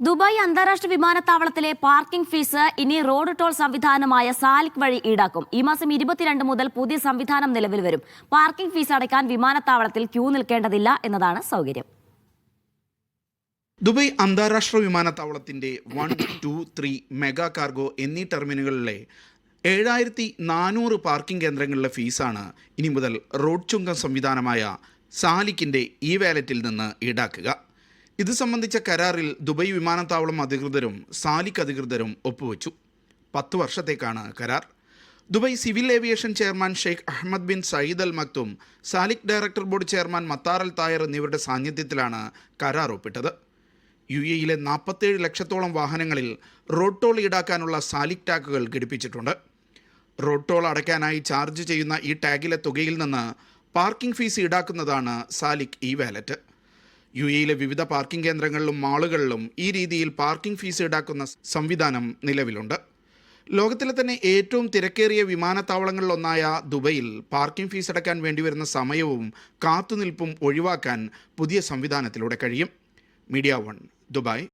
Dubai അന്താരാഷ്ട്ര വിമാനത്താവളത്തിലെ parking fees ഇനി റോഡ് ടോൾ സംവിധാനമായ സാലിക് വഴി ഈടാക്കും. ഈ മാസം 22 മുതൽ പുതിയ സംവിധാനം നിലവിൽ വരും. പാർക്കിംഗ് ഫീസ് അടയ്ക്കാൻ വിമാനത്താവളത്തിൽ ക്യൂ നിൽക്കേണ്ടതില്ല എന്നതാണ് സൗകര്യം. ദുബായ് അന്താരാഷ്ട്ര വിമാനത്താവളത്തിന്റെ 1, 2, 3 മെഗാ കാർഗോ എന്നീ ടെർമിനലുകളിലെ 7400 പാർക്കിംഗ് കേന്ദ്രങ്ങളിലെ ഫീസാണ് ഇനി മുതൽ റോഡ് ചുങ്കം സംവിധാനമായ സാലിക്കിന്റെ ഇ വാലറ്റിൽ നിന്ന് ഈടാക്കുക. ഇത് സംബന്ധിച്ച കരാറിൽ ദുബായ് വിമാനത്താവളം അധികൃതരും സാലിക് അധികൃതരും ഒപ്പുവെച്ചു. 10 വർഷത്തേക്കാണ് കരാർ. Dubai civil aviation chairman Sheikh Ahmed bin Saeed Al Maktoum Salik director board chairman Mattar Al Tayer എന്നിവരുടെ സാന്നിധ്യത്തിലാണ് കരാർ ഒപ്പിട്ടത്. UAE-യിലെ 47 ലക്ഷത്തോളം വാഹനങ്ങളിൽ റോഡ് ടോൾ ഈടാക്കാനുള്ള സാലിക് ടാഗുകൾ ഘടിപ്പിച്ചിട്ടുണ്ട്. റോഡ് ടോൾ അടയ്ക്കാനായി ചാർജ് ചെയ്യുന്ന ഈ ടാഗിലെ തുകയിൽ നിന്ന് പാർക്കിംഗ് ഫീസ് ഈടാക്കുന്നതാണ് സാലിക് ഇ വാലറ്റ്. UAE-യിലെ വിവിധ പാർക്കിംഗ് കേന്ദ്രങ്ങളിലും മാളുകളിലും ഈ രീതിയിൽ പാർക്കിംഗ് ഫീസ് ഈടാക്കുന്ന സംവിധാനം നിലവിലുണ്ട്. ലോകത്തിലെ തന്നെ ഏറ്റവും തിരക്കേറിയ വിമാനത്താവളങ്ങളിലൊന്നായ ദുബൈയിൽ പാർക്കിംഗ് ഫീസ് അടയ്ക്കാൻ വേണ്ടിവരുന്ന സമയവും കാത്തുനിൽപ്പും ഒഴിവാക്കാൻ പുതിയ സംവിധാനത്തിലൂടെ കഴിയും. Media 1 Dubai.